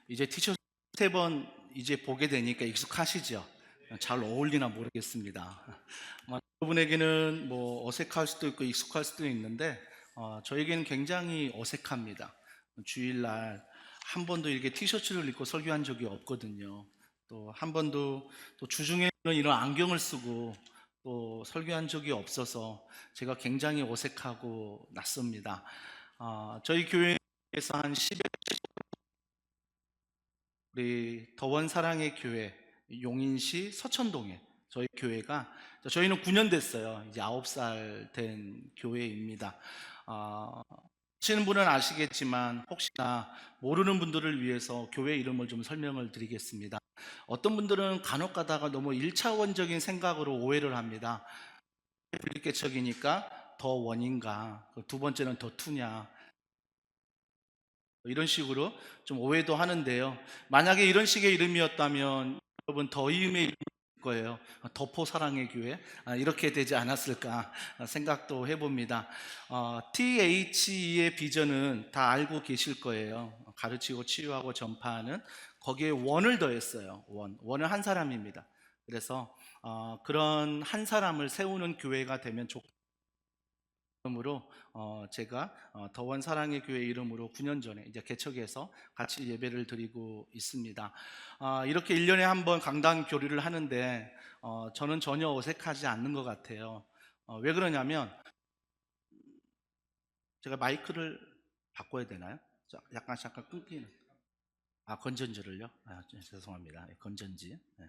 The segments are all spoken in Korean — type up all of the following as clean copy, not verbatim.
이제 티셔츠 세 번 이제 보게 되니까 익숙하시죠? 잘 어울리나 모르겠습니다. 여러분에게는 뭐 어색할 수도 있고 익숙할 수도 있는데 저에게는 굉장히 어색합니다. 주일날 한 번도 이렇게 티셔츠를 입고 설교한 적이 없거든요. 또 한 번도 또 주중에는 이런 안경을 쓰고 또 설교한 적이 없어서 제가 굉장히 어색하고 낯섭니다. 저희 교회에서 한 10여 우리 더원 사랑의 교회 용인시 서천동에 저희 교회가 저희는 9년 됐어요. 이제 9살 된 교회입니다. 아시는 분은 아시겠지만 혹시나 모르는 분들을 위해서 교회 이름을 좀 설명을 드리겠습니다. 어떤 분들은 간혹 가다가 너무 1차원적인 생각으로 오해를 합니다. 불리개척이니까 더 원인가, 두 번째는 더 투냐, 이런 식으로 좀 오해도 하는데요. 만약에 이런 식의 이름이었다면 여러분 더이음의 이름일 거예요. 더포 사랑의 교회, 이렇게 되지 않았을까 생각도 해봅니다. THE의 비전은 다 알고 계실 거예요. 가르치고 치유하고 전파하는, 거기에 원을 더했어요. 원은 한 사람입니다. 그래서 그런 한 사람을 세우는 교회가 되면 좋겠습니다. 이름으로 제가 더원 사랑의 교회 이름으로 9년 전에 이제 개척해서 같이 예배를 드리고 있습니다. 이렇게 1년에 한 번 강당 교류를 하는데 저는 전혀 어색하지 않는 것 같아요. 왜 그러냐면 제가 마이크를 바꿔야 되나요? 약간 끊기는. 건전지를요? 죄송합니다. 건전지. 네.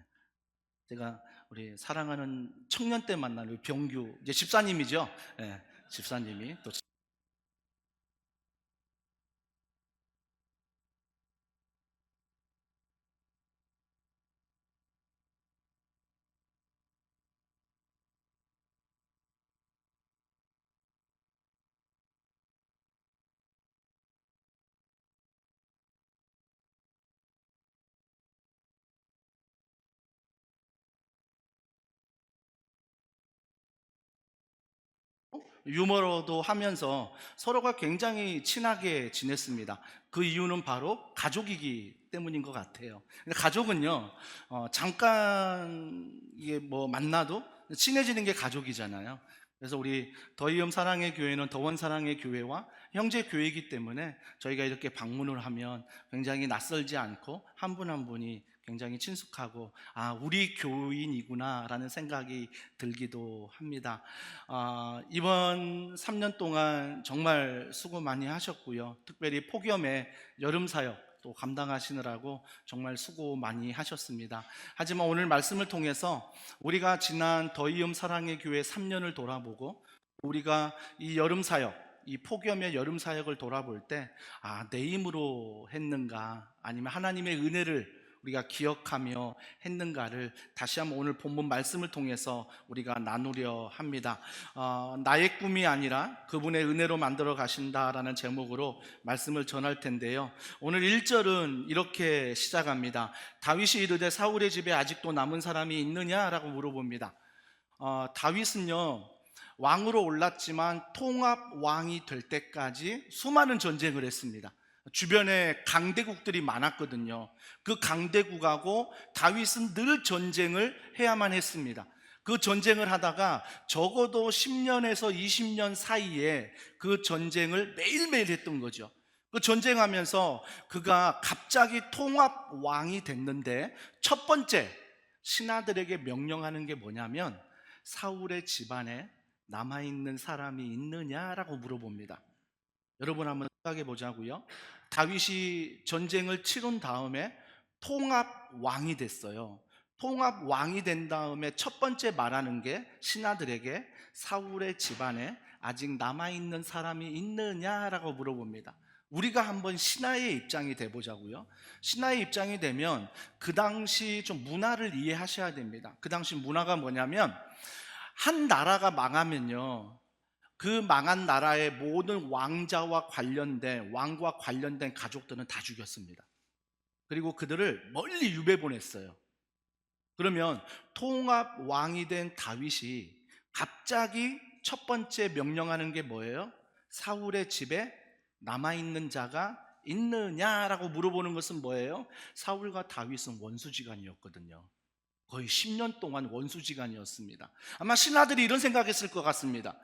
제가 우리 사랑하는 청년 때 만난 우리 병규 이제 집사님이죠. 네, 집사님이 또 유머로도 하면서 서로가 굉장히 친하게 지냈습니다. 그 이유는 바로 가족이기 때문인 것 같아요. 근데 가족은요, 잠깐 이게 뭐 만나도 친해지는 게 가족이잖아요. 그래서 우리 더이음 사랑의 교회는 더원 사랑의 교회와 형제 교회이기 때문에 저희가 이렇게 방문을 하면 굉장히 낯설지 않고 한 분 한 분이 굉장히 친숙하고 우리 교인이구나 라는 생각이 들기도 합니다. 이번 3년 동안 정말 수고 많이 하셨고요. 특별히 폭염에 여름 사역 또 감당하시느라고 정말 수고 많이 하셨습니다. 하지만 오늘 말씀을 통해서 우리가 지난 더이음 사랑의 교회 3년을 돌아보고 우리가 이 여름 사역, 이 폭염의 여름 사역을 돌아볼 때 내 힘으로 했는가 아니면 하나님의 은혜를 우리가 기억하며 했는가를 다시 한번 오늘 본문 말씀을 통해서 우리가 나누려 합니다. 나의 꿈이 아니라 그분의 은혜로 만들어 가신다라는 제목으로 말씀을 전할 텐데요. 오늘 1절은 이렇게 시작합니다. 다윗이 이르되 사울의 집에 아직도 남은 사람이 있느냐라고 물어봅니다. 다윗은요, 왕으로 올랐지만 통합 왕이 될 때까지 수많은 전쟁을 했습니다. 주변에 강대국들이 많았거든요. 그 강대국하고 다윗은 늘 전쟁을 해야만 했습니다. 그 전쟁을 하다가 적어도 10년에서 20년 사이에 그 전쟁을 매일매일 했던 거죠. 그 전쟁하면서 그가 갑자기 통합 왕이 됐는데 첫 번째 신하들에게 명령하는 게 뭐냐면 사울의 집안에 남아있는 사람이 있느냐라고 물어봅니다. 여러분 한번 생각해 보자고요. 다윗이 전쟁을 치른 다음에 통합 왕이 됐어요. 통합 왕이 된 다음에 첫 번째 말하는 게 신하들에게 사울의 집안에 아직 남아있는 사람이 있느냐라고 물어봅니다. 우리가 한번 신하의 입장이 돼 보자고요. 신하의 입장이 되면 그 당시 좀 문화를 이해하셔야 됩니다. 그 당시 문화가 뭐냐면 한 나라가 망하면요, 그 망한 나라의 모든 왕자와 관련된 왕과 관련된 가족들은 다 죽였습니다. 그리고 그들을 멀리 유배 보냈어요. 그러면 통합 왕이 된 다윗이 갑자기 첫 번째 명령하는 게 뭐예요? 사울의 집에 남아있는 자가 있느냐라고 물어보는 것은 뭐예요? 사울과 다윗은 원수지간이었거든요. 거의 10년 동안 원수지간이었습니다. 아마 신하들이 이런 생각했을 것 같습니다.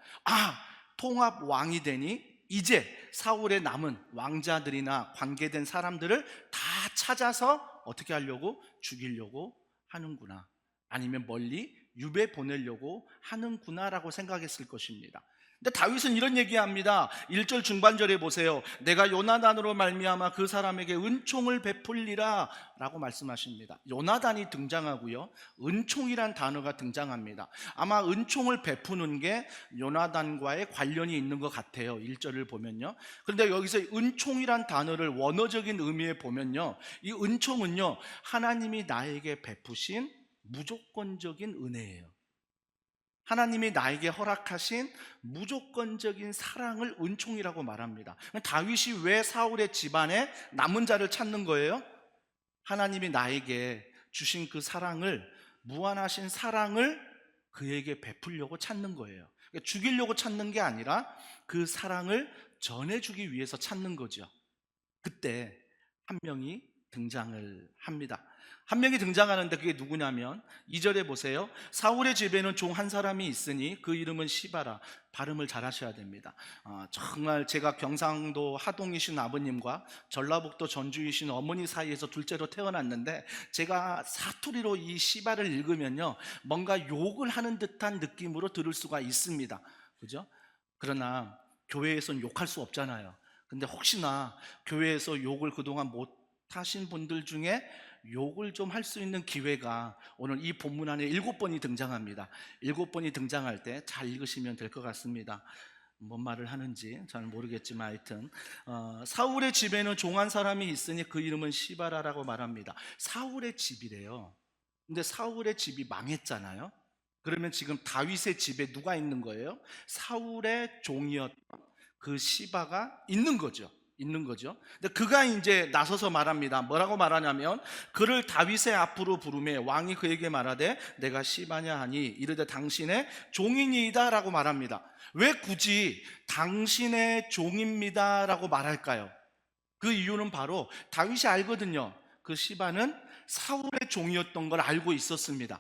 통합 왕이 되니 이제 사울의 남은 왕자들이나 관계된 사람들을 다 찾아서 어떻게 하려고? 죽이려고 하는구나. 아니면 멀리 유배 보내려고 하는구나라고 생각했을 것입니다. 근데 다윗은 이런 얘기합니다. 1절 중반절에 보세요. 내가 요나단으로 말미암아 그 사람에게 은총을 베풀리라 라고 말씀하십니다. 요나단이 등장하고요, 은총이란 단어가 등장합니다. 아마 은총을 베푸는 게 요나단과의 관련이 있는 것 같아요. 1절을 보면요. 그런데 여기서 은총이란 단어를 원어적인 의미에 보면요, 이 은총은요, 하나님이 나에게 베푸신 무조건적인 은혜예요. 하나님이 나에게 허락하신 무조건적인 사랑을 은총이라고 말합니다. 다윗이 왜 사울의 집안에 남은 자를 찾는 거예요? 하나님이 나에게 주신 그 사랑을, 무한하신 사랑을 그에게 베풀려고 찾는 거예요. 그러니까 죽이려고 찾는 게 아니라 그 사랑을 전해주기 위해서 찾는 거죠. 그때 한 명이 등장을 합니다. 한 명이 등장하는데 그게 누구냐면 2절에 보세요. 사울의 집에는 종 한 사람이 있으니 그 이름은 시바라. 발음을 잘 하셔야 됩니다. 정말 제가 경상도 하동이신 아버님과 전라북도 전주이신 어머니 사이에서 둘째로 태어났는데, 제가 사투리로 이 시바를 읽으면요, 뭔가 욕을 하는 듯한 느낌으로 들을 수가 있습니다. 그죠? 그러나 교회에서는 욕할 수 없잖아요. 근데 혹시나 교회에서 욕을 그동안 못 하신 분들 중에 욕을 좀 할 수 있는 기회가 오늘 이 본문 안에 7번이 등장합니다. 7번이 등장할 때 잘 읽으시면 될 것 같습니다. 뭔 말을 하는지 잘 모르겠지만 하여튼 사울의 집에는 종 한 사람이 있으니 그 이름은 시바라라고 말합니다. 사울의 집이래요. 근데 사울의 집이 망했잖아요. 그러면 지금 다윗의 집에 누가 있는 거예요? 사울의 종이었던 그 시바가 있는 거죠. 근데 그가 이제 나서서 말합니다. 뭐라고 말하냐면, 그를 다윗의 앞으로 부르매 왕이 그에게 말하되 내가 시바냐 하니 이르되 당신의 종이니이다 라고 말합니다. 왜 굳이 당신의 종입니다 라고 말할까요? 그 이유는 바로 다윗이 알거든요. 그 시바는 사울의 종이었던 걸 알고 있었습니다.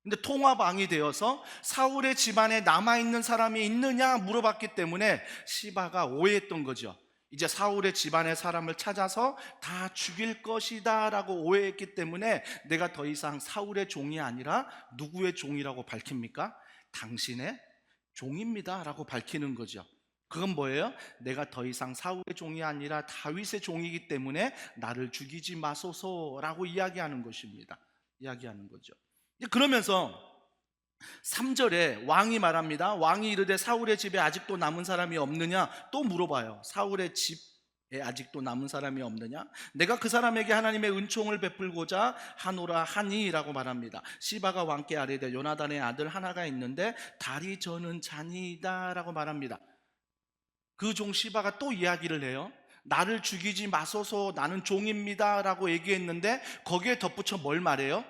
근데 통화방이 되어서 사울의 집안에 남아있는 사람이 있느냐 물어봤기 때문에 시바가 오해했던 거죠. 이제 사울의 집안의 사람을 찾아서 다 죽일 것이다 라고 오해했기 때문에 내가 더 이상 사울의 종이 아니라 누구의 종이라고 밝힙니까? 당신의 종입니다 라고 밝히는 거죠. 그건 뭐예요? 내가 더 이상 사울의 종이 아니라 다윗의 종이기 때문에 나를 죽이지 마소서라고 이야기하는 것입니다. 이야기하는 거죠. 그러면서 3절에 왕이 말합니다. 왕이 이르되 사울의 집에 아직도 남은 사람이 없느냐 또 물어봐요. 사울의 집에 아직도 남은 사람이 없느냐? 내가 그 사람에게 하나님의 은총을 베풀고자 하노라 하니 라고 말합니다. 시바가 왕께 아뢰되 요나단의 아들 하나가 있는데 다리 저는 자니이다 라고 말합니다. 그 종 시바가 또 이야기를 해요. 나를 죽이지 마소서, 나는 종입니다 라고 얘기했는데 거기에 덧붙여 뭘 말해요?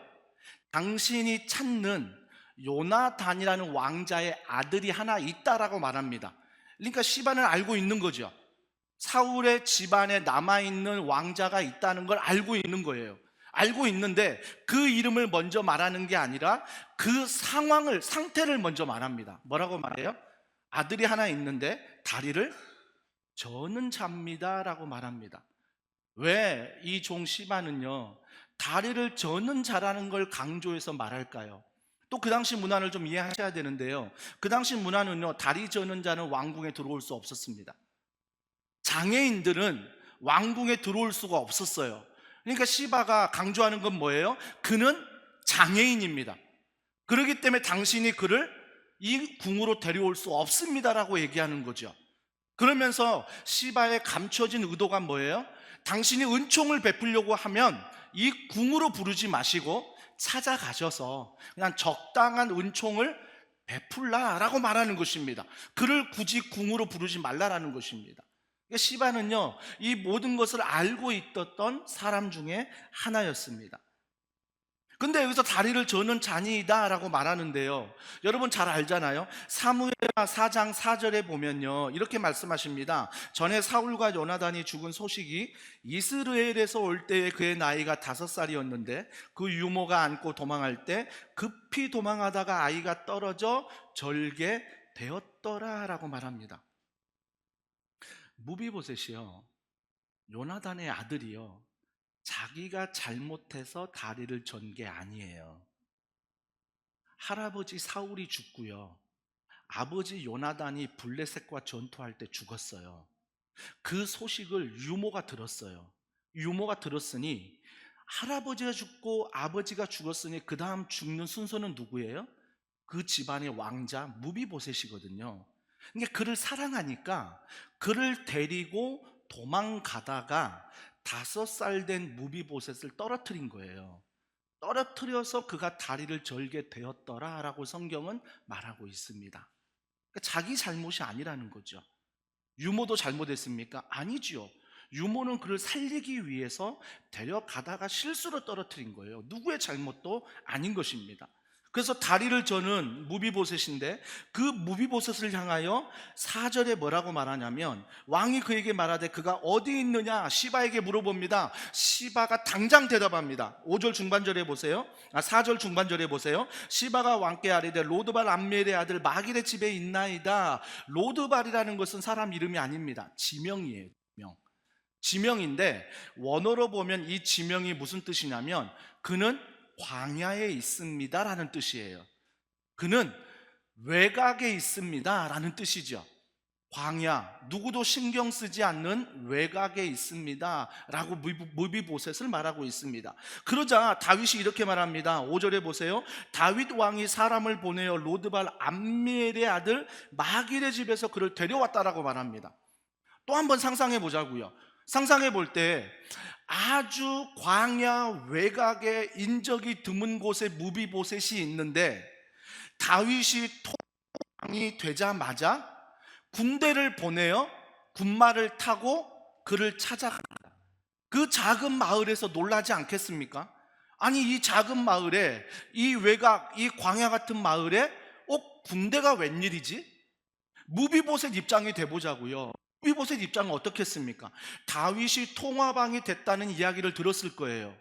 당신이 찾는 요나단이라는 왕자의 아들이 하나 있다라고 말합니다. 그러니까 시바는 알고 있는 거죠. 사울의 집안에 남아있는 왕자가 있다는 걸 알고 있는 거예요. 알고 있는데 그 이름을 먼저 말하는 게 아니라 그 상태를 먼저 말합니다. 뭐라고 말해요? 아들이 하나 있는데 다리를 저는 잡니다 라고 말합니다. 왜 이 종 시바는요 다리를 저는 자라는 걸 강조해서 말할까요? 또 그 당시 문화를 좀 이해하셔야 되는데요, 그 당시 문화는요 다리 저는 자는 왕궁에 들어올 수 없었습니다. 장애인들은 왕궁에 들어올 수가 없었어요. 그러니까 시바가 강조하는 건 뭐예요? 그는 장애인입니다. 그렇기 때문에 당신이 그를 이 궁으로 데려올 수 없습니다라고 얘기하는 거죠. 그러면서 시바의 감춰진 의도가 뭐예요? 당신이 은총을 베풀려고 하면 이 궁으로 부르지 마시고 찾아가셔서 그냥 적당한 은총을 베풀라라고 말하는 것입니다. 그를 굳이 궁으로 부르지 말라라는 것입니다. 시바는요 이 모든 것을 알고 있었던 사람 중에 하나였습니다. 근데 여기서 다리를 저는 자니이다라고 말하는데요. 여러분 잘 알잖아요. 사무엘하 4장 4절에 보면요. 이렇게 말씀하십니다. 전에 사울과 요나단이 죽은 소식이 이스라엘에서 올 때에 그의 나이가 5살이었는데 그 유모가 안고 도망할 때 급히 도망하다가 아이가 떨어져 절개 되었더라라고 말합니다. 무비보셋이요. 요나단의 아들이요. 자기가 잘못해서 다리를 전 게 아니에요. 할아버지 사울이 죽고요. 아버지 요나단이 블레셋과 전투할 때 죽었어요. 그 소식을 유모가 들었어요. 유모가 들었으니 할아버지가 죽고 아버지가 죽었으니 그 다음 죽는 순서는 누구예요? 그 집안의 왕자 무비보셋이거든요. 그러니까 그를 사랑하니까 그를 데리고 도망가다가 5살 된 무비보셋을 떨어뜨린 거예요. 떨어뜨려서 그가 다리를 절게 되었더라라고 성경은 말하고 있습니다. 그러니까 자기 잘못이 아니라는 거죠. 유모도 잘못했습니까? 아니지요. 유모는 그를 살리기 위해서 데려가다가 실수로 떨어뜨린 거예요. 누구의 잘못도 아닌 것입니다. 그래서 다리를 저는 무비보셋인데 그 무비보셋을 향하여 4절에 뭐라고 말하냐면 왕이 그에게 말하되 그가 어디 있느냐 시바에게 물어봅니다. 시바가 당장 대답합니다. 5절 중반절에 보세요. 4절 중반절에 보세요. 시바가 왕께 아뢰되 로드발 암멜의 아들 마길의 집에 있나이다. 로드발이라는 것은 사람 이름이 아닙니다. 지명이에요. 지명인데 원어로 보면 이 지명이 무슨 뜻이냐면 그는 광야에 있습니다 라는 뜻이에요. 그는 외곽에 있습니다 라는 뜻이죠. 광야, 누구도 신경 쓰지 않는 외곽에 있습니다 라고 무비보셋을 말하고 있습니다. 그러자 다윗이 이렇게 말합니다. 5절에 보세요. 다윗 왕이 사람을 보내어 로드발 암미엘의 아들 마길의 집에서 그를 데려왔다라고 말합니다. 또 한번 상상해 보자고요. 상상해 볼 때 아주 광야 외곽에 인적이 드문 곳에 무비보셋이 있는데 다윗이 왕이 되자마자 군대를 보내어 군마를 타고 그를 찾아갑니다. 그 작은 마을에서 놀라지 않겠습니까? 아니 이 작은 마을에 이 외곽 이 광야 같은 마을에 군대가 웬일이지? 무비보셋 입장이 돼보자고요. 무비보셋 입장은 어떻겠습니까? 다윗이 통화방이 됐다는 이야기를 들었을 거예요.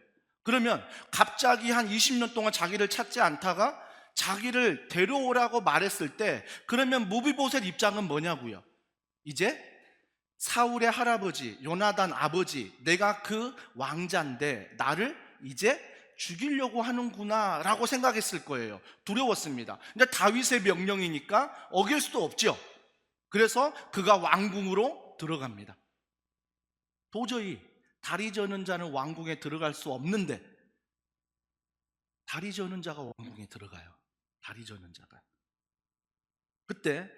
그러면 갑자기 한 20년 동안 자기를 찾지 않다가 자기를 데려오라고 말했을 때 그러면 무비보셋 입장은 뭐냐고요? 이제 사울의 할아버지 요나단 아버지 내가 그 왕자인데 나를 이제 죽이려고 하는구나 라고 생각했을 거예요. 두려웠습니다. 근데 다윗의 명령이니까 어길 수도 없죠. 그래서 그가 왕궁으로 들어갑니다. 도저히 다리 저는 자는 왕궁에 들어갈 수 없는데 다리 저는 자가 왕궁에 들어가요. 다리 저는 자가. 그때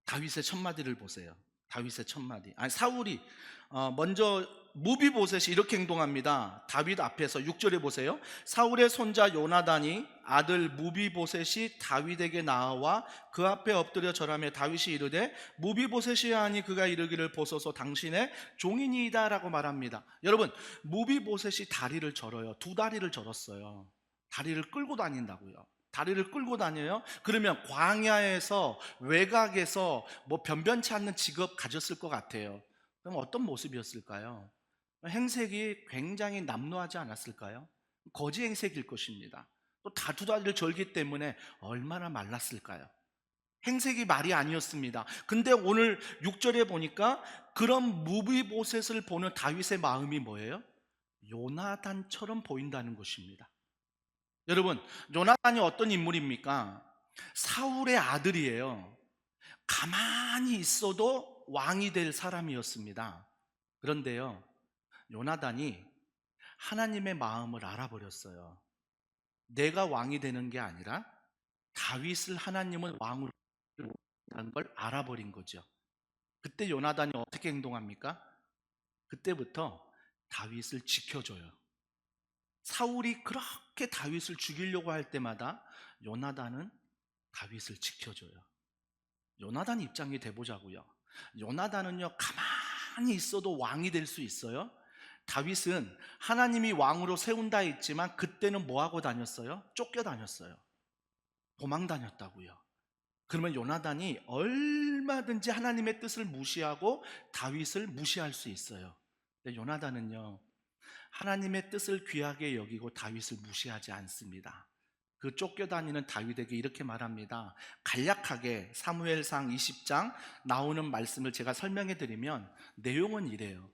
다윗의 첫마디를 보세요. 다윗의 첫마디. 사울이 먼저 무비보셋이 이렇게 행동합니다. 다윗 앞에서 6절에 보세요. 사울의 손자 요나단이 아들 무비보셋이 다윗에게 나와 그 앞에 엎드려 절하며 다윗이 이르되 무비보셋이 하니 그가 이르기를 보소서 당신의 종이니이다 라고 말합니다. 여러분 무비보셋이 다리를 절어요. 2다리를 절었어요. 다리를 끌고 다닌다고요. 다리를 끌고 다녀요. 그러면 광야에서 외곽에서 뭐 변변치 않는 직업 가졌을 것 같아요. 그럼 어떤 모습이었을까요? 행색이 굉장히 남루하지 않았을까요? 거지 행색일 것입니다. 또 다투다리를 절기 때문에 얼마나 말랐을까요? 행색이 말이 아니었습니다. 근데 오늘 6절에 보니까 그런 무비보셋을 보는 다윗의 마음이 뭐예요? 요나단처럼 보인다는 것입니다. 여러분, 요나단이 어떤 인물입니까? 사울의 아들이에요. 가만히 있어도 왕이 될 사람이었습니다. 그런데요, 요나단이 하나님의 마음을 알아버렸어요. 내가 왕이 되는 게 아니라 다윗을 하나님은 왕으로 하는 걸 알아버린 거죠. 그때 요나단이 어떻게 행동합니까? 그때부터 다윗을 지켜줘요. 사울이 그렇게 다윗을 죽이려고 할 때마다 요나단은 다윗을 지켜줘요. 요나단 입장이 돼보자고요. 요나단은요 가만히 있어도 왕이 될 수 있어요. 다윗은 하나님이 왕으로 세운다 했지만 그때는 뭐 하고 다녔어요? 쫓겨 다녔어요. 도망 다녔다고요. 그러면 요나단이 얼마든지 하나님의 뜻을 무시하고 다윗을 무시할 수 있어요. 근데 요나단은요, 하나님의 뜻을 귀하게 여기고 다윗을 무시하지 않습니다. 그 쫓겨다니는 다윗에게 이렇게 말합니다. 간략하게 사무엘상 20장 나오는 말씀을 제가 설명해 드리면 내용은 이래요.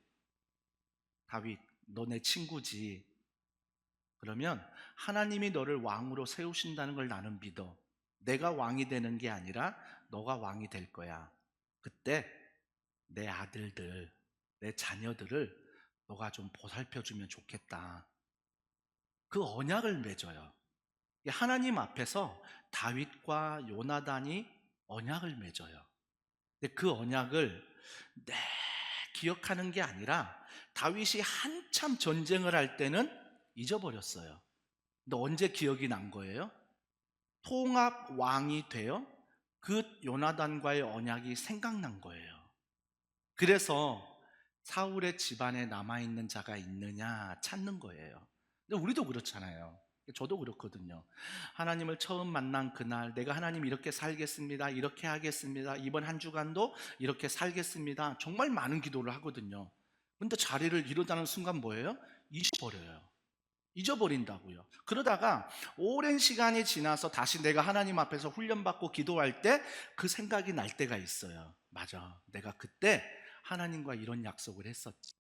다윗, 너 내 친구지. 그러면 하나님이 너를 왕으로 세우신다는 걸 나는 믿어. 내가 왕이 되는 게 아니라 너가 왕이 될 거야. 그때 내 아들들, 내 자녀들을 너가 좀 보살펴주면 좋겠다. 그 언약을 맺어요. 하나님 앞에서 다윗과 요나단이 언약을 맺어요. 근데 그 언약을 내 기억하는 게 아니라 다윗이 한참 전쟁을 할 때는 잊어버렸어요. 근데 언제 기억이 난 거예요? 통합 왕이 되어 그 요나단과의 언약이 생각난 거예요. 그래서 사울의 집안에 남아있는 자가 있느냐 찾는 거예요. 근데 우리도 그렇잖아요. 저도 그렇거든요. 하나님을 처음 만난 그날 내가 하나님 이렇게 살겠습니다, 이렇게 하겠습니다, 이번 한 주간도 이렇게 살겠습니다, 정말 많은 기도를 하거든요. 근데 자리를 이루다는 순간 뭐예요? 잊어버린다고요. 그러다가 오랜 시간이 지나서 다시 내가 하나님 앞에서 훈련받고 기도할 때 그 생각이 날 때가 있어요. 맞아, 내가 그때 하나님과 이런 약속을 했었지.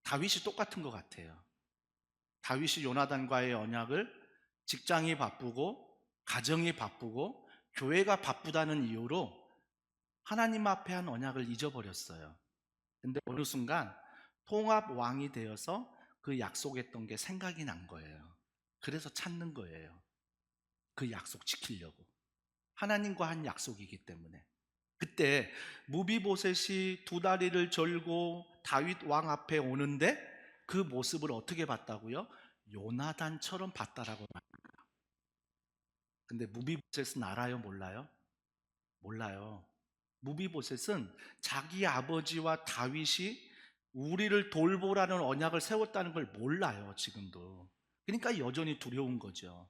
다윗이 똑같은 것 같아요. 다윗이 요나단과의 언약을 직장이 바쁘고 가정이 바쁘고 교회가 바쁘다는 이유로 하나님 앞에 한 언약을 잊어버렸어요. 근데 어느 순간 통합 왕이 되어서 그 약속했던 게 생각이 난 거예요. 그래서 찾는 거예요. 그 약속 지키려고. 하나님과 한 약속이기 때문에. 그때 무비보셋이 두 다리를 절고 다윗 왕 앞에 오는데 그 모습을 어떻게 봤다고요? 요나단처럼 봤다라고 말합니다. 근데 무비보셋은 알아요, 몰라요? 몰라요. 무비보셋은 자기 아버지와 다윗이 우리를 돌보라는 언약을 세웠다는 걸 몰라요, 지금도. 그러니까 여전히 두려운 거죠.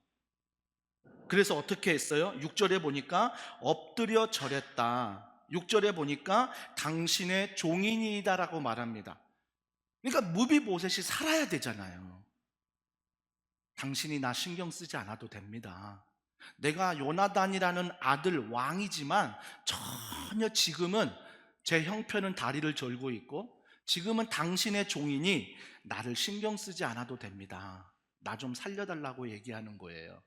그래서 어떻게 했어요? 6절에 보니까 엎드려 절했다. 6절에 보니까 당신의 종인이다라고 말합니다. 그러니까 무비보셋이 살아야 되잖아요. 당신이 나 신경 쓰지 않아도 됩니다. 내가 요나단이라는 아들 왕이지만 전혀 지금은 제 형편은 다리를 절고 있고 지금은 당신의 종이니 나를 신경 쓰지 않아도 됩니다. 나 좀 살려달라고 얘기하는 거예요.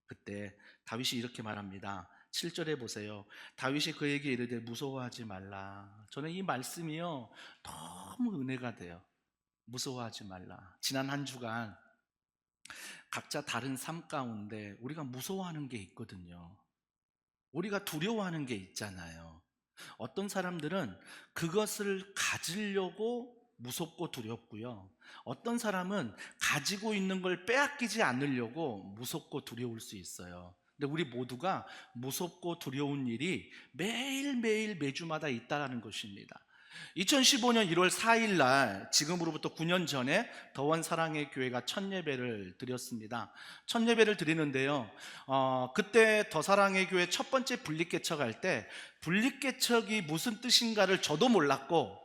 그때 다윗이 이렇게 말합니다. 7절에 보세요. 다윗이 그에게 이르되 무서워하지 말라. 저는 이 말씀이요 너무 은혜가 돼요. 무서워하지 말라. 지난 한 주간 각자 다른 삶 가운데 우리가 무서워하는 게 있거든요. 우리가 두려워하는 게 있잖아요. 어떤 사람들은 그것을 가지려고 무섭고 두렵고요. 어떤 사람은 가지고 있는 걸 빼앗기지 않으려고 무섭고 두려울 수 있어요. 근데 우리 모두가 무섭고 두려운 일이 매일매일 매주마다 있다는 것입니다. 2015년 1월 4일 날 지금으로부터 9년 전에 더원 사랑의 교회가 첫 예배를 드렸습니다. 첫 예배를 드리는데요. 그때 더 사랑의 교회 첫 번째 분립개척할 때 분립개척이 무슨 뜻인가를 저도 몰랐고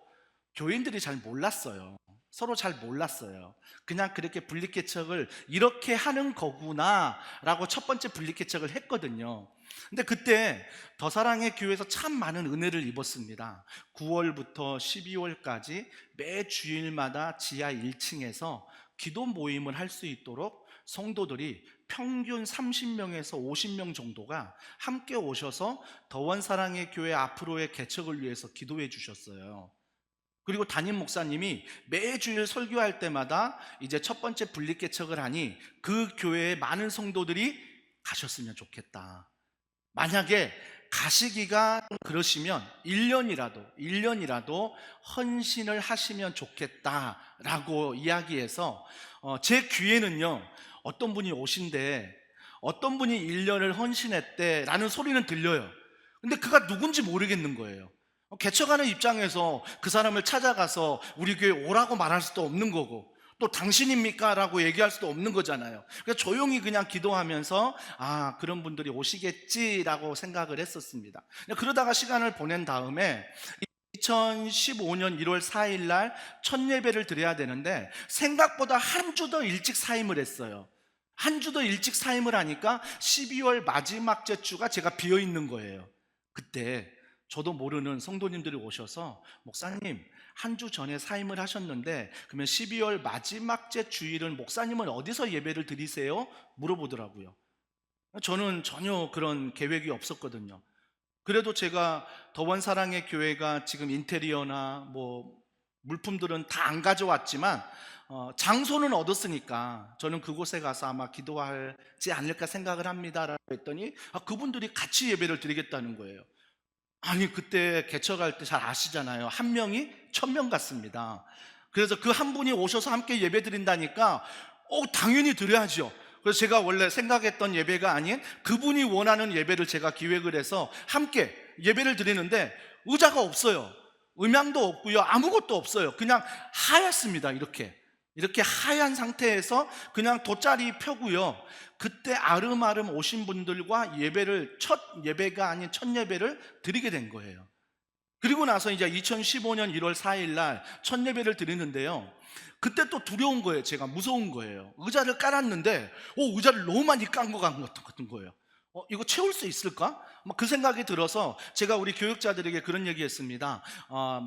교인들이 잘 몰랐어요. 서로 잘 몰랐어요. 그냥 그렇게 분립개척을 이렇게 하는 거구나 라고 첫 번째 분립개척을 했거든요. 근데 그때 더 사랑의 교회에서 참 많은 은혜를 입었습니다. 9월부터 12월까지 매 주일마다 지하 1층에서 기도 모임을 할 수 있도록 성도들이 평균 30명에서 50명 정도가 함께 오셔서 더원 사랑의 교회 앞으로의 개척을 위해서 기도해 주셨어요. 그리고 담임 목사님이 매주일 설교할 때마다 이제 첫 번째 분립개척을 하니 그 교회에 많은 성도들이 가셨으면 좋겠다. 만약에 가시기가 그러시면 1년이라도 헌신을 하시면 좋겠다라고 이야기해서 제 귀에는요 어떤 분이 오신대, 어떤 분이 1년을 헌신했대 라는 소리는 들려요. 근데 그가 누군지 모르겠는 거예요. 개척하는 입장에서 그 사람을 찾아가서 우리 교회 오라고 말할 수도 없는 거고, 또 당신입니까? 라고 얘기할 수도 없는 거잖아요. 그래서 조용히 그냥 기도하면서 그런 분들이 오시겠지라고 생각을 했었습니다. 그러다가 시간을 보낸 다음에 2015년 1월 4일 날 첫 예배를 드려야 되는데 생각보다 한 주 더 일찍 사임을 했어요. 한 주 더 일찍 사임을 하니까 12월 마지막 주가 제가 비어 있는 거예요. 그때 저도 모르는 성도님들이 오셔서, 목사님, 한 주 전에 사임을 하셨는데 그러면 12월 마지막 주일은 목사님은 어디서 예배를 드리세요? 물어보더라고요. 저는 전혀 그런 계획이 없었거든요. 그래도 제가 더원 사랑의 교회가 지금 인테리어나 뭐 물품들은 다 안 가져왔지만 장소는 얻었으니까 저는 그곳에 가서 아마 기도하지 않을까 생각을 합니다 라고 했더니 그분들이 같이 예배를 드리겠다는 거예요. 아니, 그때 개척할 때 잘 아시잖아요. 한 명이 1000명 같습니다. 그래서 그 한 분이 오셔서 함께 예배 드린다니까 당연히 드려야죠. 그래서 제가 원래 생각했던 예배가 아닌 그분이 원하는 예배를 제가 기획을 해서 함께 예배를 드리는데 의자가 없어요. 음향도 없고요. 아무것도 없어요. 그냥 하얗습니다. 이렇게 하얀 상태에서 그냥 돗자리 펴고요. 그때 아름아름 오신 분들과 첫 예배가 아닌 첫 예배를 드리게 된 거예요. 그리고 나서 이제 2015년 1월 4일 날 첫 예배를 드리는데요. 그때 또 두려운 거예요. 제가 무서운 거예요. 의자를 깔았는데 의자를 너무 많이 깐 것 같은 거예요. 이거 채울 수 있을까? 그 생각이 들어서 제가 우리 교육자들에게 그런 얘기했습니다.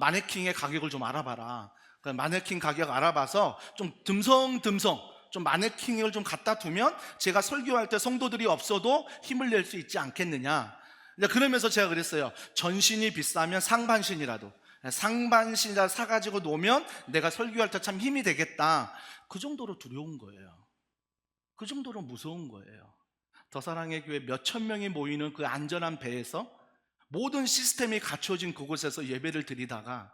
마네킹의 가격을 좀 알아봐라. 마네킹 가격 알아봐서 좀 듬성듬성 좀 마네킹을 좀 갖다 두면 제가 설교할 때 성도들이 없어도 힘을 낼 수 있지 않겠느냐. 그러면서 제가 그랬어요. 전신이 비싸면 상반신이라도 사가지고 놓으면 내가 설교할 때 참 힘이 되겠다. 그 정도로 두려운 거예요. 그 정도로 무서운 거예요. 더 사랑의 교회 몇천 명이 모이는 그 안전한 배에서 모든 시스템이 갖춰진 그곳에서 예배를 드리다가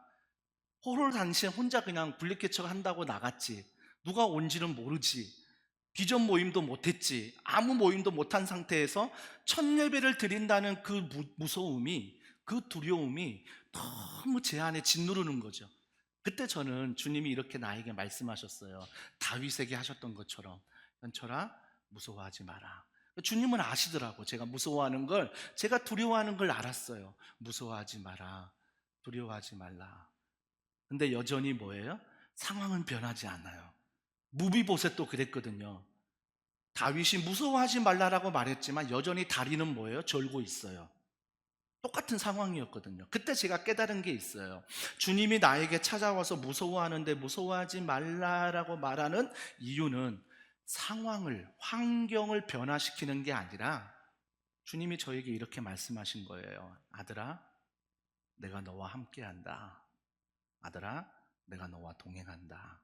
홀홀단신 혼자 그냥 분리개척 한다고 나갔지. 누가 온지는 모르지. 비전 모임도 못했지. 아무 모임도 못한 상태에서 첫 예배를 드린다는 그 무서움이, 그 두려움이 너무 제 안에 짓누르는 거죠. 그때 저는 주님이 이렇게 나에게 말씀하셨어요. 다윗에게 하셨던 것처럼, 현철아, 무서워하지 마라. 주님은 아시더라고. 제가 무서워하는 걸, 제가 두려워하는 걸 알았어요. 무서워하지 마라. 두려워하지 말라. 근데 여전히 뭐예요? 상황은 변하지 않아요. 무비보셋도 그랬거든요. 다윗이 무서워하지 말라라고 말했지만 여전히 다리는 뭐예요? 절고 있어요. 똑같은 상황이었거든요. 그때 제가 깨달은 게 있어요. 주님이 나에게 찾아와서 무서워하는데 무서워하지 말라라고 말하는 이유는 상황을, 환경을 변화시키는 게 아니라 주님이 저에게 이렇게 말씀하신 거예요. 아들아, 내가 너와 함께한다. 아들아, 내가 너와 동행한다.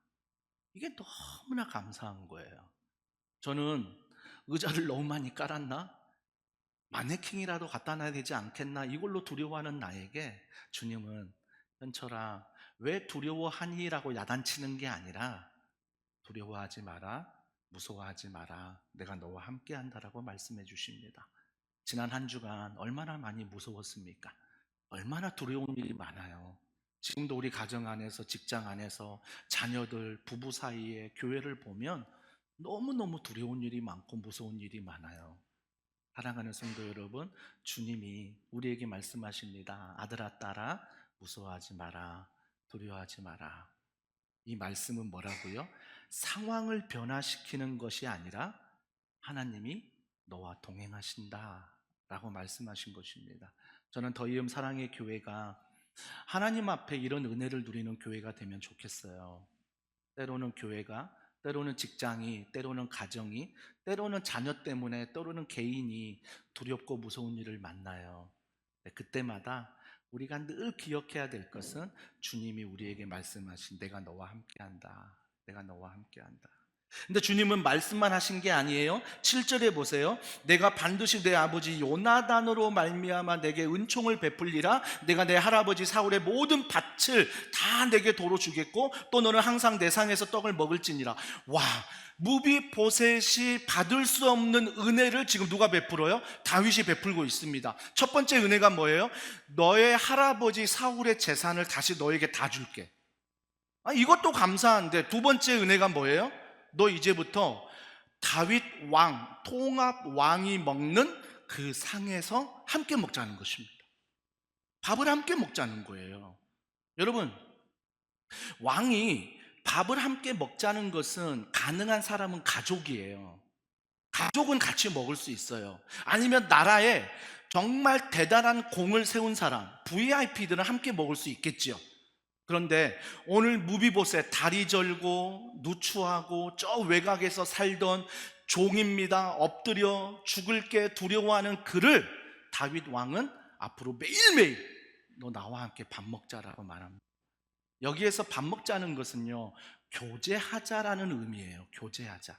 이게 너무나 감사한 거예요. 저는 의자를 너무 많이 깔았나? 마네킹이라도 갖다 놔야 되지 않겠나? 이걸로 두려워하는 나에게 주님은, 현철아, 왜 두려워하니? 라고 야단치는 게 아니라 두려워하지 마라, 무서워하지 마라, 내가 너와 함께 한다라고 말씀해 주십니다. 지난 한 주간 얼마나 많이 무서웠습니까? 얼마나 두려운 일이 많아요. 지금도 우리 가정 안에서, 직장 안에서, 자녀들, 부부 사이에, 교회를 보면 너무너무 두려운 일이 많고 무서운 일이 많아요. 사랑하는 성도 여러분, 주님이 우리에게 말씀하십니다. 아들아, 딸아, 무서워하지 마라, 두려워하지 마라. 이 말씀은 뭐라고요? 상황을 변화시키는 것이 아니라 하나님이 너와 동행하신다 라고 말씀하신 것입니다. 저는 더이음 사랑의 교회가 하나님 앞에 이런 은혜를 누리는 교회가 되면 좋겠어요. 때로는 교회가, 때로는 직장이, 때로는 가정이, 때로는 자녀 때문에, 때로는 개인이 두렵고 무서운 일을 만나요. 그때마다 우리가 늘 기억해야 될 것은 주님이 우리에게 말씀하신 내가 너와 함께한다. 내가 너와 함께한다. 근데 주님은 말씀만 하신 게 아니에요. 7절에 보세요. 내가 반드시 내 아버지 요나단으로 말미암아 내게 은총을 베풀리라. 내가 내 할아버지 사울의 모든 밭을 다 내게 도로 주겠고 또 너는 항상 내 상에서 떡을 먹을지니라. 와, 무비보셋이 받을 수 없는 은혜를 지금 누가 베풀어요? 다윗이 베풀고 있습니다. 첫 번째 은혜가 뭐예요? 너의 할아버지 사울의 재산을 다시 너에게 다 줄게. 이것도 감사한데 두 번째 은혜가 뭐예요? 너 이제부터 다윗 왕, 통합 왕이 먹는 그 상에서 함께 먹자는 것입니다. 밥을 함께 먹자는 거예요. 여러분, 왕이 밥을 함께 먹자는 것은 가능한 사람은 가족이에요. 가족은 같이 먹을 수 있어요. 아니면 나라에 정말 대단한 공을 세운 사람, VIP들은 함께 먹을 수 있겠지요. 그런데 오늘 무비보셋 다리 절고 누추하고 저 외곽에서 살던 종입니다. 엎드려 죽을 게 두려워하는 그를 다윗 왕은 앞으로 매일매일 너 나와 함께 밥 먹자라고 말합니다. 여기에서 밥 먹자는 것은요, 교제하자라는 의미예요. 교제하자.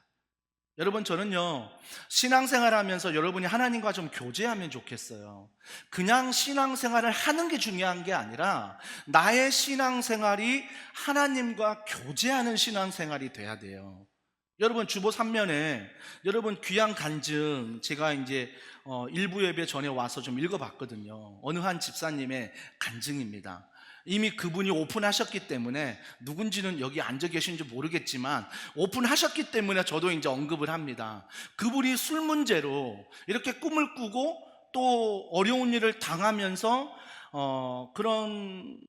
여러분, 저는요 신앙생활 하면서 여러분이 하나님과 좀 교제하면 좋겠어요. 그냥 신앙생활을 하는 게 중요한 게 아니라 나의 신앙생활이 하나님과 교제하는 신앙생활이 돼야 돼요. 여러분, 주보 3면에 여러분 귀한 간증 제가 이제 일부 예배 전에 와서 좀 읽어봤거든요. 어느 한 집사님의 간증입니다. 이미 그분이 오픈하셨기 때문에 누군지는 여기 앉아 계신지 모르겠지만 오픈하셨기 때문에 저도 이제 언급을 합니다. 그분이 술 문제로 이렇게 꿈을 꾸고 또 어려운 일을 당하면서 그런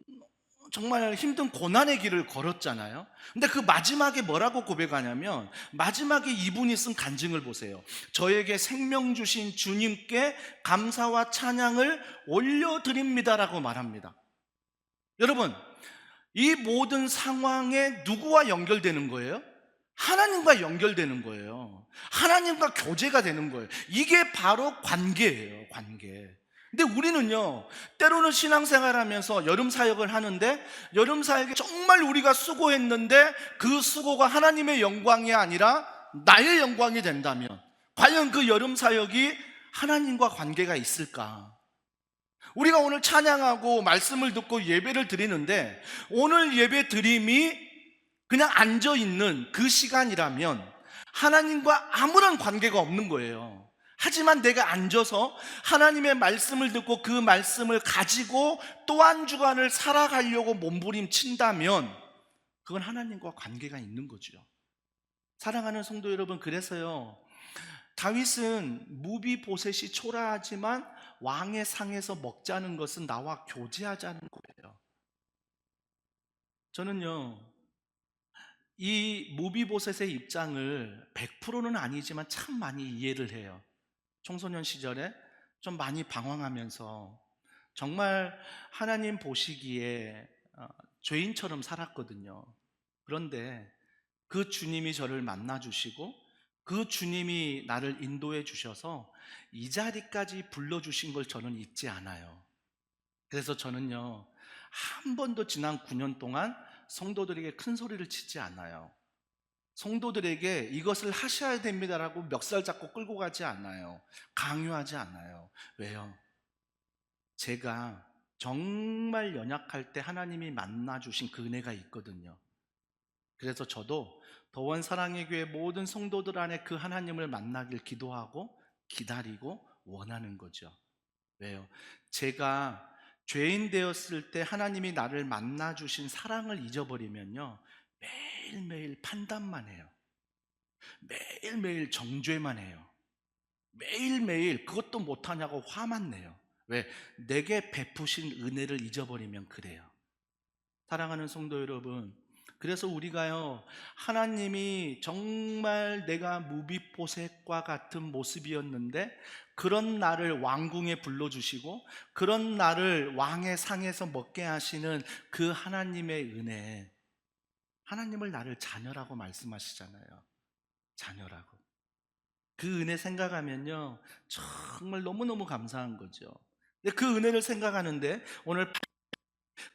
정말 힘든 고난의 길을 걸었잖아요. 근데 그 마지막에 뭐라고 고백하냐면 마지막에 이분이 쓴 간증을 보세요. 저에게 생명 주신 주님께 감사와 찬양을 올려드립니다라고 말합니다. 여러분, 이 모든 상황에 누구와 연결되는 거예요? 하나님과 연결되는 거예요. 하나님과 교제가 되는 거예요. 이게 바로 관계예요, 관계. 근데 우리는요, 때로는 신앙생활 하면서 여름 사역을 하는데 여름 사역에 정말 우리가 수고했는데 그 수고가 하나님의 영광이 아니라 나의 영광이 된다면 과연 그 여름 사역이 하나님과 관계가 있을까? 우리가 오늘 찬양하고 말씀을 듣고 예배를 드리는데 오늘 예배 드림이 그냥 앉아있는 그 시간이라면 하나님과 아무런 관계가 없는 거예요. 하지만 내가 앉아서 하나님의 말씀을 듣고 그 말씀을 가지고 또 한 주간을 살아가려고 몸부림친다면 그건 하나님과 관계가 있는 거죠. 사랑하는 성도 여러분, 그래서요 다윗은 무비보셋이 초라하지만 왕의 상에서 먹자는 것은 나와 교제하자는 거예요. 저는요 이 무비보셋의 입장을 100%는 아니지만 참 많이 이해를 해요. 청소년 시절에 좀 많이 방황하면서 정말 하나님 보시기에 죄인처럼 살았거든요. 그런데 그 주님이 저를 만나 주시고 그 주님이 나를 인도해 주셔서 이 자리까지 불러주신 걸 저는 잊지 않아요. 그래서 저는요 한 번도 지난 9년 동안 성도들에게 큰 소리를 치지 않아요. 성도들에게 이것을 하셔야 됩니다라고 멱살 잡고 끌고 가지 않아요. 강요하지 않아요. 왜요? 제가 정말 연약할 때 하나님이 만나 주신 그 은혜가 있거든요. 그래서 저도 더원 사랑의 교회 모든 성도들 안에 그 하나님을 만나길 기도하고 기다리고 원하는 거죠. 왜요? 제가 죄인 되었을 때 하나님이 나를 만나 주신 사랑을 잊어버리면요 매일매일 판단만 해요. 매일매일 정죄만 해요. 매일매일 그것도 못하냐고 화만 내요. 왜? 내게 베푸신 은혜를 잊어버리면 그래요. 사랑하는 성도 여러분, 그래서 우리가요 하나님이 정말 내가 무비보셋과 같은 모습이었는데 그런 나를 왕궁에 불러주시고 그런 나를 왕의 상에서 먹게 하시는 그 하나님의 은혜, 하나님을 나를 자녀라고 말씀하시잖아요. 자녀라고. 그 은혜 생각하면요 정말 너무너무 감사한 거죠. 근데 그 은혜를 생각하는데 오늘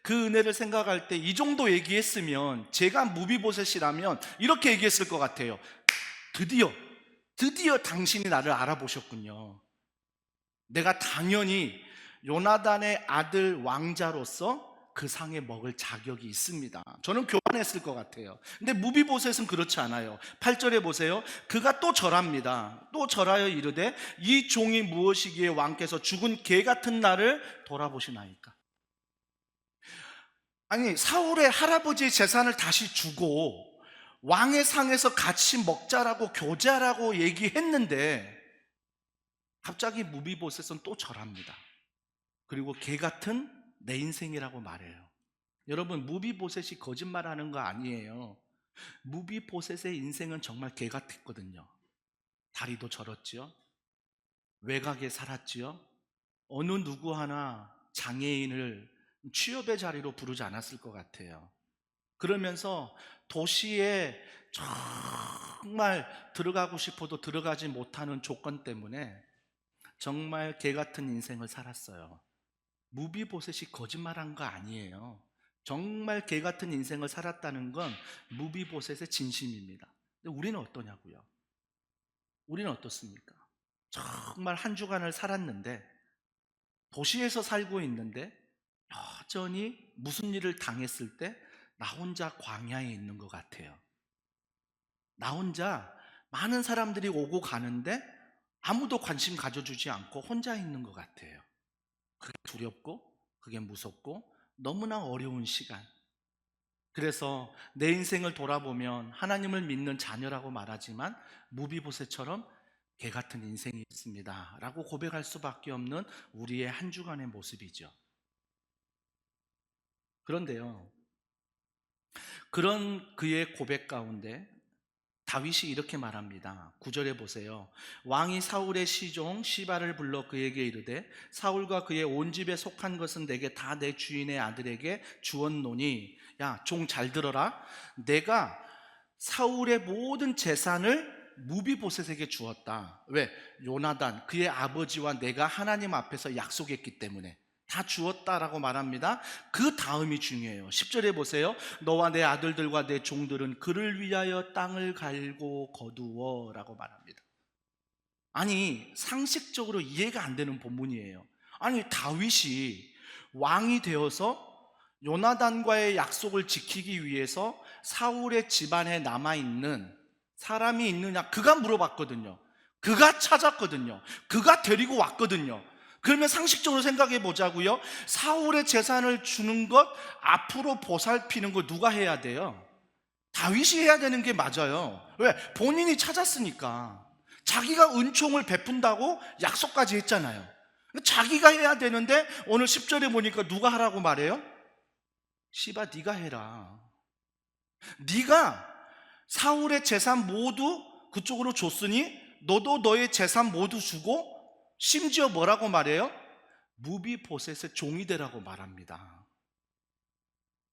그 은혜를 생각할 때 이 정도 얘기했으면 제가 무비보셋이라면 이렇게 얘기했을 것 같아요. 드디어 당신이 나를 알아보셨군요. 내가 당연히 요나단의 아들 왕자로서 그 상에 먹을 자격이 있습니다. 저는 교만했을 것 같아요. 근데 무비보셋은 그렇지 않아요. 8절에 보세요. 그가 또 절합니다. 또 절하여 이르되 이 종이 무엇이기에 왕께서 죽은 개 같은 나를 돌아보시나이까. 아니, 사울의 할아버지의 재산을 다시 주고 왕의 상에서 같이 먹자라고 교제하라고 얘기했는데 갑자기 무비보셋은 또 절합니다. 그리고 개 같은 내 인생이라고 말해요. 여러분, 무비보셋이 거짓말하는 거 아니에요. 무비보셋의 인생은 정말 개 같았거든요. 다리도 절었지요. 외곽에 살았지요. 어느 누구 하나 장애인을 취업의 자리로 부르지 않았을 것 같아요. 그러면서 도시에 정말 들어가고 싶어도 들어가지 못하는 조건 때문에 정말 개 같은 인생을 살았어요. 무비보셋이 거짓말한 거 아니에요. 정말 개 같은 인생을 살았다는 건 무비보셋의 진심입니다. 근데 우리는 어떠냐고요? 우리는 어떻습니까? 정말 한 주간을 살았는데, 도시에서 살고 있는데 여전히 무슨 일을 당했을 때 나 혼자 광야에 있는 것 같아요. 나 혼자 많은 사람들이 오고 가는데 아무도 관심 가져주지 않고 혼자 있는 것 같아요. 그게 두렵고 그게 무섭고 너무나 어려운 시간. 그래서 내 인생을 돌아보면 하나님을 믿는 자녀라고 말하지만 무비보셋처럼 개 같은 인생이 있습니다 라고 고백할 수밖에 없는 우리의 한 주간의 모습이죠. 그런데요, 그런 그의 고백 가운데 다윗이 이렇게 말합니다. 9절에 보세요. 왕이 사울의 시종 시바를 불러 그에게 이르되 사울과 그의 온 집에 속한 것은 내게 다 내 주인의 아들에게 주었노니, 야, 종 잘 들어라. 내가 사울의 모든 재산을 무비보셋에게 주었다. 왜? 요나단 그의 아버지와 내가 하나님 앞에서 약속했기 때문에 다 주었다라고 말합니다. 그 다음이 중요해요. 10절에 보세요. 너와 내 아들들과 내 종들은 그를 위하여 땅을 갈고 거두어 라고 말합니다. 아니, 상식적으로 이해가 안 되는 본문이에요. 아니, 다윗이 왕이 되어서 요나단과의 약속을 지키기 위해서 사울의 집안에 남아있는 사람이 있느냐, 그가 물어봤거든요. 그가 찾았거든요. 그가 데리고 왔거든요. 그러면 상식적으로 생각해 보자고요. 사울의 재산을 주는 것, 앞으로 보살피는 거 누가 해야 돼요? 다윗이 해야 되는 게 맞아요. 왜? 본인이 찾았으니까. 자기가 은총을 베푼다고 약속까지 했잖아요. 자기가 해야 되는데 오늘 10절에 보니까 누가 하라고 말해요? 시바, 네가 해라. 네가 사울의 재산 모두 그쪽으로 줬으니 너도 너의 재산 모두 주고, 심지어 뭐라고 말해요? 무비보셋의 종이 되라고 말합니다.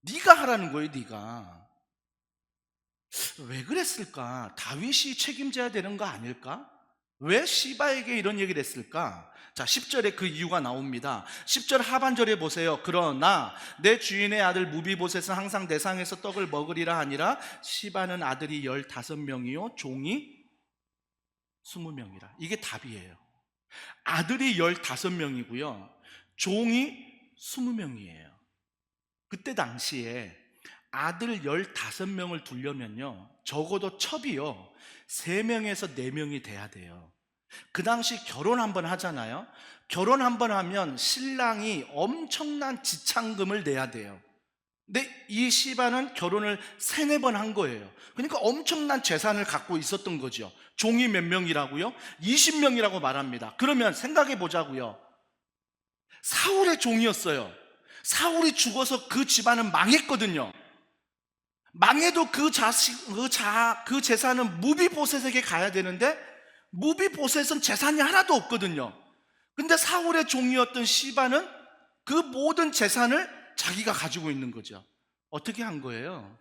네가 하라는 거예요. 네가. 왜 그랬을까? 다윗이 책임져야 되는 거 아닐까? 왜 시바에게 이런 얘기를 했을까? 자, 10절에 그 이유가 나옵니다. 10절 하반절에 보세요. 그러나 내 주인의 아들 무비보셋은 항상 내 상에서 떡을 먹으리라 하니라. 시바는 아들이 15명이요 종이 20명이라. 이게 답이에요. 아들이 15명이고요 종이 20명이에요 그때 당시에 아들 15명을 두려면요 적어도 첩이요 3명에서 4명이 돼야 돼요. 그 당시 결혼 한번 하잖아요. 결혼 한번 하면 신랑이 엄청난 지참금을 내야 돼요. 근데 이 시바는 결혼을 3-4번 한 거예요. 그러니까 엄청난 재산을 갖고 있었던 거죠. 종이 몇 명이라고요? 20명이라고 말합니다. 그러면 생각해 보자고요. 사울의 종이었어요. 사울이 죽어서 그 집안은 망했거든요. 망해도 그 재산은 무비보셋에게 가야 되는데 무비보셋은 재산이 하나도 없거든요. 근데 사울의 종이었던 시바는 그 모든 재산을 자기가 가지고 있는 거죠. 어떻게 한 거예요?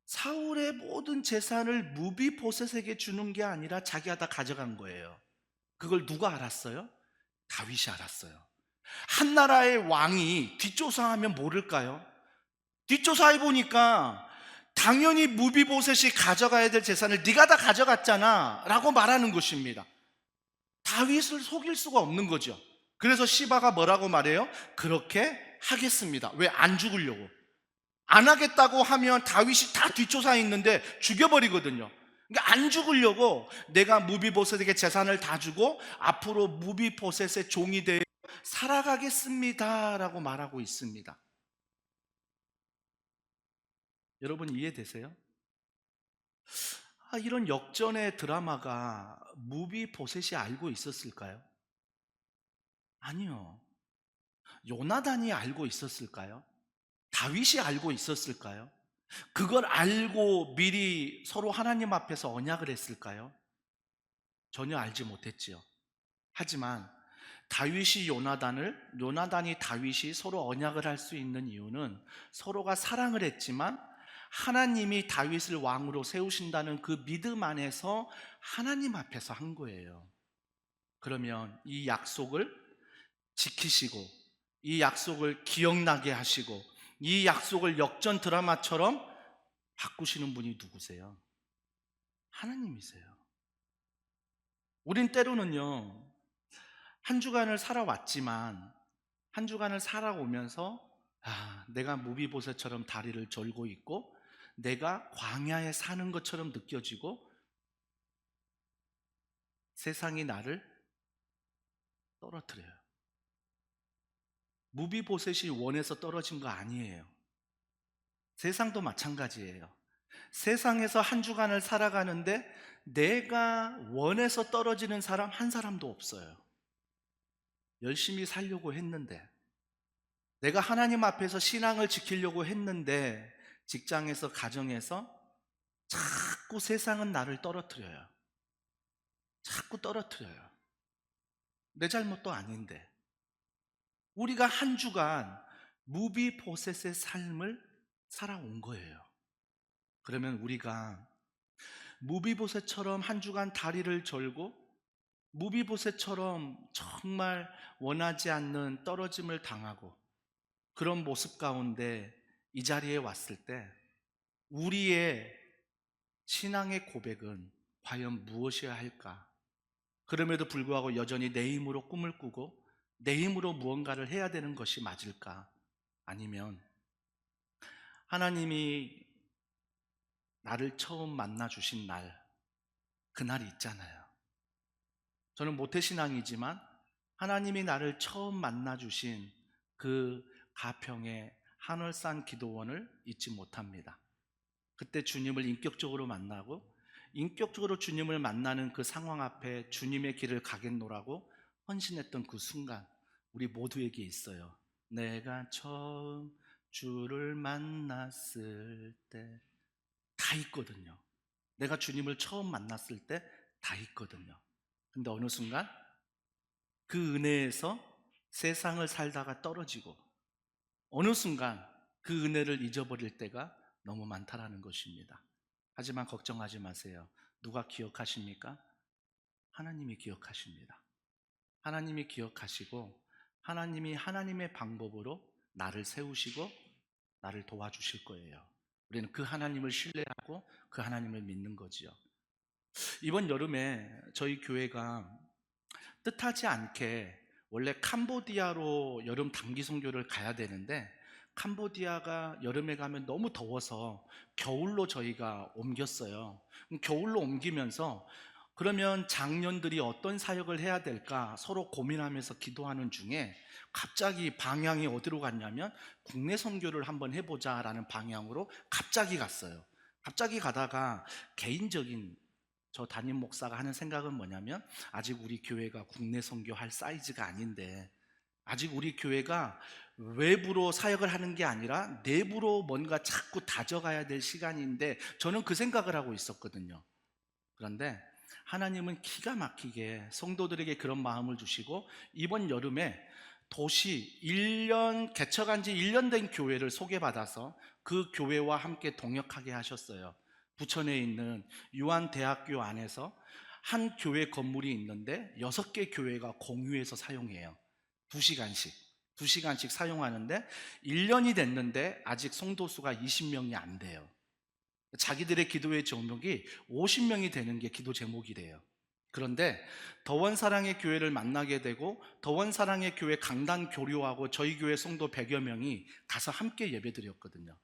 사울의 모든 재산을 무비보셋에게 주는 게 아니라 자기가 다 가져간 거예요. 그걸 누가 알았어요? 다윗이 알았어요. 한 나라의 왕이 뒷조사하면 모를까요? 뒷조사해 보니까 당연히 무비보셋이 가져가야 될 재산을 네가 다 가져갔잖아 라고 말하는 것입니다. 다윗을 속일 수가 없는 거죠. 그래서 시바가 뭐라고 말해요? 그렇게 하겠습니다. 왜? 안 죽으려고. 안 하겠다고 하면 다윗이 다 뒷조사에 있는데 죽여버리거든요. 그러니까 안 죽으려고 내가 무비보셋에게 재산을 다 주고 앞으로 무비보셋의 종이 되어 살아가겠습니다 라고 말하고 있습니다. 여러분 이해되세요? 이런 역전의 드라마가 무비보셋이 알고 있었을까요? 아니요. 요나단이 알고 있었을까요? 다윗이 알고 있었을까요? 그걸 알고 미리 서로 하나님 앞에서 언약을 했을까요? 전혀 알지 못했지요. 하지만 다윗이 요나단을, 요나단이 다윗이 서로 언약을 할 수 있는 이유는 서로가 사랑을 했지만 하나님이 다윗을 왕으로 세우신다는 그 믿음 안에서 하나님 앞에서 한 거예요. 그러면 이 약속을 지키시고 이 약속을 기억나게 하시고 이 약속을 역전 드라마처럼 바꾸시는 분이 누구세요? 하나님이세요. 우린 때로는요, 한 주간을 살아왔지만 한 주간을 살아오면서 내가 무비보셋처럼 다리를 절고 있고 내가 광야에 사는 것처럼 느껴지고 세상이 나를 떨어뜨려요. 무비보셋이 원해서 떨어진 거 아니에요. 세상도 마찬가지예요. 세상에서 한 주간을 살아가는데 내가 원해서 떨어지는 사람 한 사람도 없어요. 열심히 살려고 했는데, 내가 하나님 앞에서 신앙을 지키려고 했는데, 직장에서 가정에서 자꾸 세상은 나를 떨어뜨려요. 자꾸 떨어뜨려요. 내 잘못도 아닌데. 우리가 한 주간 무비보셋의 삶을 살아온 거예요. 그러면 우리가 무비보셋처럼 한 주간 다리를 절고 무비보셋처럼 정말 원하지 않는 떨어짐을 당하고 그런 모습 가운데 이 자리에 왔을 때 우리의 신앙의 고백은 과연 무엇이어야 할까? 그럼에도 불구하고 여전히 내 힘으로 꿈을 꾸고 내 힘으로 무언가를 해야 되는 것이 맞을까? 아니면 하나님이 나를 처음 만나 주신 날, 그날이 있잖아요. 저는 모태신앙이지만 하나님이 나를 처음 만나 주신 그 가평의 한월산 기도원을 잊지 못합니다. 그때 주님을 인격적으로 만나고 인격적으로 주님을 만나는 그 상황 앞에 주님의 길을 가겠노라고 헌신했던 그 순간 우리 모두에게 있어요. 내가 처음 주를 만났을 때 다 있거든요. 내가 주님을 처음 만났을 때 다 있거든요. 근데 어느 순간 그 은혜에서 세상을 살다가 떨어지고 어느 순간 그 은혜를 잊어버릴 때가 너무 많다라는 것입니다. 하지만 걱정하지 마세요. 누가 기억하십니까? 하나님이 기억하십니다. 하나님이 기억하시고 하나님이 하나님의 방법으로 나를 세우시고 나를 도와주실 거예요. 우리는 그 하나님을 신뢰하고 그 하나님을 믿는 거지요. 이번 여름에 저희 교회가 뜻하지 않게 원래 캄보디아로 여름 단기 선교를 가야 되는데 캄보디아가 여름에 가면 너무 더워서 겨울로 저희가 옮겼어요. 겨울로 옮기면서 그러면 장년들이 어떤 사역을 해야 될까 서로 고민하면서 기도하는 중에 갑자기 방향이 어디로 갔냐면 국내 선교를 한번 해보자라는 방향으로 갑자기 갔어요. 갑자기 가다가 개인적인 저 담임 목사가 하는 생각은 뭐냐면 아직 우리 교회가 국내 선교할 사이즈가 아닌데 아직 우리 교회가 외부로 사역을 하는 게 아니라 내부로 뭔가 자꾸 다져가야 될 시간인데 저는 그 생각을 하고 있었거든요. 그런데 하나님은 기가 막히게 성도들에게 그런 마음을 주시고 이번 여름에 도시 1년 개척한 지 1년 된 교회를 소개받아서 그 교회와 함께 동역하게 하셨어요. 부천에 있는 유한대학교 안에서 한 교회 건물이 있는데 6개 교회가 공유해서 사용해요. 2시간씩. 2시간씩 사용하는데 1년이 됐는데 아직 성도수가 20명이 안 돼요. 자기들의 기도의 제목이 50명이 되는 게 기도 제목이래요. 그런데 더원사랑의 교회를 만나게 되고 더원사랑의 교회 강단 교류하고 저희 교회 성도 100여 명이 가서 함께 예배드렸거든요.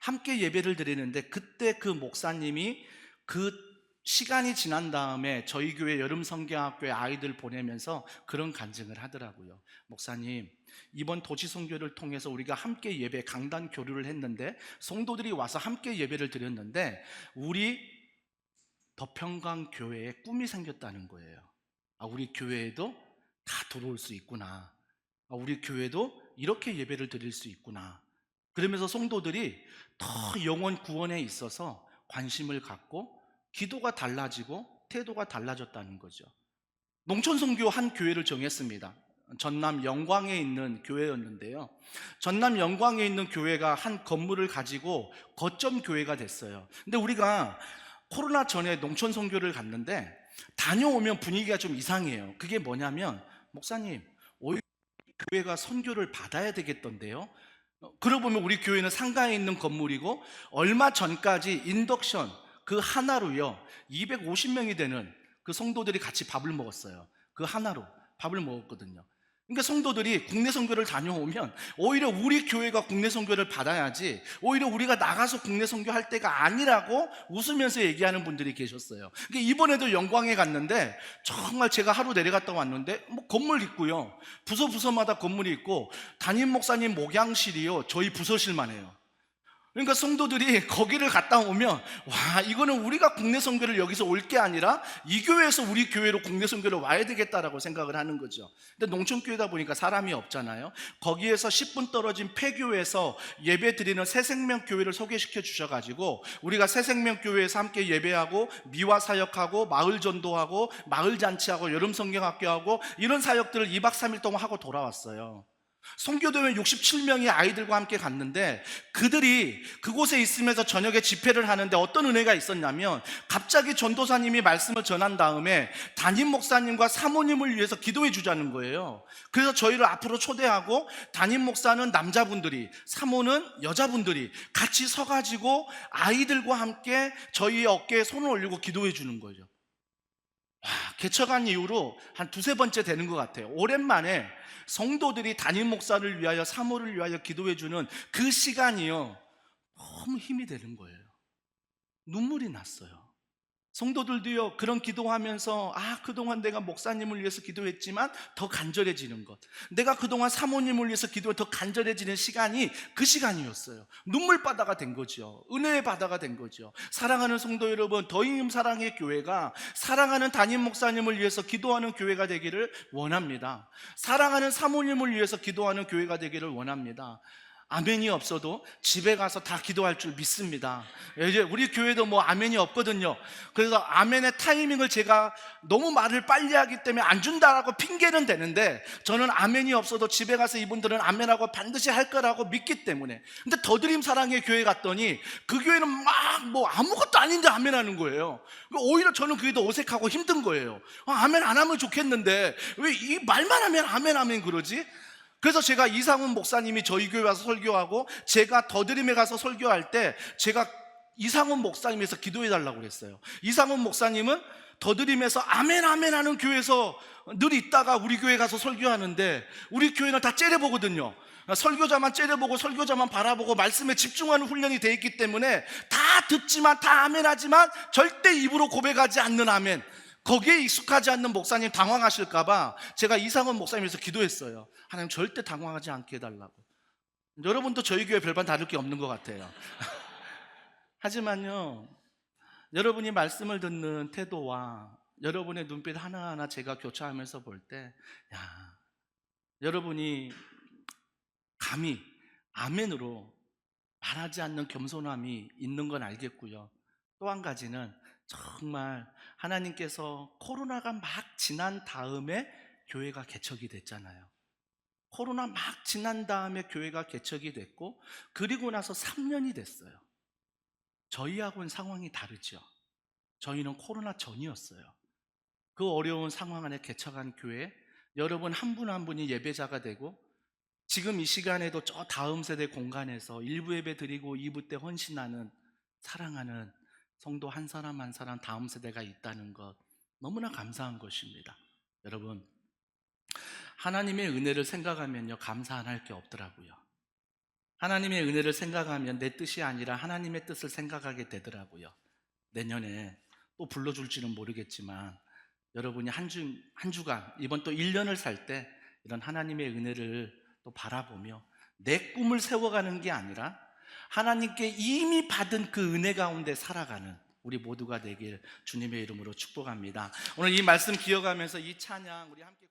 함께 예배를 드리는데 그때 그 목사님이 그 시간이 지난 다음에 저희 교회 여름 성경학교에 아이들 보내면서 그런 간증을 하더라고요. 목사님, 이번 도시 선교를 통해서 우리가 함께 예배 강단 교류를 했는데 성도들이 와서 함께 예배를 드렸는데 우리 덕평강 교회에 꿈이 생겼다는 거예요. 우리 교회에도 다 들어올 수 있구나. 우리 교회도 이렇게 예배를 드릴 수 있구나. 그러면서 성도들이 더 영혼 구원에 있어서 관심을 갖고 기도가 달라지고 태도가 달라졌다는 거죠. 농촌 선교 한 교회를 정했습니다. 전남 영광에 있는 교회였는데요. 전남 영광에 있는 교회가 한 건물을 가지고 거점 교회가 됐어요. 근데 우리가 코로나 전에 농촌 선교를 갔는데 다녀오면 분위기가 좀 이상해요. 그게 뭐냐면, 목사님, 오히려 교회가 선교를 받아야 되겠던데요. 그러고 보면 우리 교회는 상가에 있는 건물이고 얼마 전까지 인덕션 그 하나로요 250명이 되는 그 성도들이 같이 밥을 먹었어요. 그 하나로 밥을 먹었거든요. 그러니까 성도들이 국내 선교를 다녀오면 오히려 우리 교회가 국내 선교를 받아야지 오히려 우리가 나가서 국내 선교할 때가 아니라고 웃으면서 얘기하는 분들이 계셨어요. 그러니까 이번에도 영광에 갔는데 정말 제가 하루 내려갔다 왔는데 뭐 건물 있고요, 부서마다 건물이 있고 담임 목사님 목양실이요 저희 부서실만 해요. 그러니까 성도들이 거기를 갔다 오면 와, 이거는 우리가 국내 선교를 여기서 올 게 아니라 이 교회에서 우리 교회로 국내 선교를 와야 되겠다라고 생각을 하는 거죠. 근데 농촌교회다 보니까 사람이 없잖아요. 거기에서 10분 떨어진 폐교에서 예배 드리는 새생명교회를 소개시켜 주셔가지고 우리가 새생명교회에서 함께 예배하고 미화 사역하고 마을 전도하고 마을 잔치하고 여름 성경학교하고 이런 사역들을 2박 3일 동안 하고 돌아왔어요. 선교도면 67명의 아이들과 함께 갔는데 그들이 그곳에 있으면서 저녁에 집회를 하는데 어떤 은혜가 있었냐면 갑자기 전도사님이 말씀을 전한 다음에 담임 목사님과 사모님을 위해서 기도해 주자는 거예요. 그래서 저희를 앞으로 초대하고 담임 목사는 남자분들이, 사모는 여자분들이 같이 서가지고 아이들과 함께 저희의 어깨에 손을 올리고 기도해 주는 거죠. 개척한 이후로 한 2-3번째 되는 것 같아요. 오랜만에 성도들이 담임 목사를 위하여 사모를 위하여 기도해주는 그 시간이요 너무 힘이 되는 거예요. 눈물이 났어요. 성도들도요 그런 기도하면서 그동안 내가 목사님을 위해서 기도했지만 더 간절해지는 것, 내가 그동안 사모님을 위해서 기도해 더 간절해지는 시간이 그 시간이었어요. 눈물바다가 된 거죠. 은혜의 바다가 된 거죠. 사랑하는 성도 여러분, 더이님 사랑의 교회가 사랑하는 담임 목사님을 위해서 기도하는 교회가 되기를 원합니다. 사랑하는 사모님을 위해서 기도하는 교회가 되기를 원합니다. 아멘이 없어도 집에 가서 다 기도할 줄 믿습니다. 이제 우리 교회도 뭐 아멘이 없거든요. 그래서 아멘의 타이밍을 제가 너무 말을 빨리 하기 때문에 안 준다라고 핑계는 되는데 저는 아멘이 없어도 집에 가서 이분들은 아멘하고 반드시 할 거라고 믿기 때문에. 근데 더드림 사랑의 교회 갔더니 그 교회는 막 뭐 아무것도 아닌데 아멘하는 거예요. 오히려 저는 그게 더 어색하고 힘든 거예요. 아멘 안 하면 좋겠는데 왜 이 말만 하면 아멘 아멘 그러지? 그래서 제가 이상훈 목사님이 저희 교회 와서 설교하고 제가 더드림에 가서 설교할 때 제가 이상훈 목사님에서 기도해 달라고 그랬어요. 이상훈 목사님은 더드림에서 아멘 아멘 하는 교회에서 늘 있다가 우리 교회 가서 설교하는데 우리 교회는 다 째려보거든요. 설교자만 째려보고 설교자만 바라보고 말씀에 집중하는 훈련이 돼 있기 때문에 다 듣지만 다 아멘하지만 절대 입으로 고백하지 않는 아멘, 거기에 익숙하지 않는 목사님 당황하실까봐 제가 이상원 목사님에서 기도했어요. 하나님 절대 당황하지 않게 해달라고. 여러분도 저희 교회 별반 다를 게 없는 것 같아요. 하지만요, 여러분이 말씀을 듣는 태도와 여러분의 눈빛 하나하나 제가 교차하면서 볼 때 여러분이 감히 아멘으로 말하지 않는 겸손함이 있는 건 알겠고요. 또 한 가지는 정말 하나님께서 코로나가 막 지난 다음에 교회가 개척이 됐잖아요. 코로나 막 지난 다음에 교회가 개척이 됐고 그리고 나서 3년이 됐어요. 저희하고는 상황이 다르죠. 저희는 코로나 전이었어요. 그 어려운 상황 안에 개척한 교회, 여러분 한 분 한 분이 예배자가 되고 지금 이 시간에도 저 다음 세대 공간에서 1부 예배 드리고 2부 때 헌신하는 사랑하는 성도 한 사람 한 사람 다음 세대가 있다는 것 너무나 감사한 것입니다. 여러분 하나님의 은혜를 생각하면요 감사 안 할 게 없더라고요. 하나님의 은혜를 생각하면 내 뜻이 아니라 하나님의 뜻을 생각하게 되더라고요. 내년에 또 불러줄지는 모르겠지만 여러분이 한 주간 이번 또 1년을 살 때 이런 하나님의 은혜를 또 바라보며 내 꿈을 세워가는 게 아니라 하나님께 이미 받은 그 은혜 가운데 살아가는 우리 모두가 되길 주님의 이름으로 축복합니다. 오늘 이 말씀 기억하면서 이 찬양 우리 함께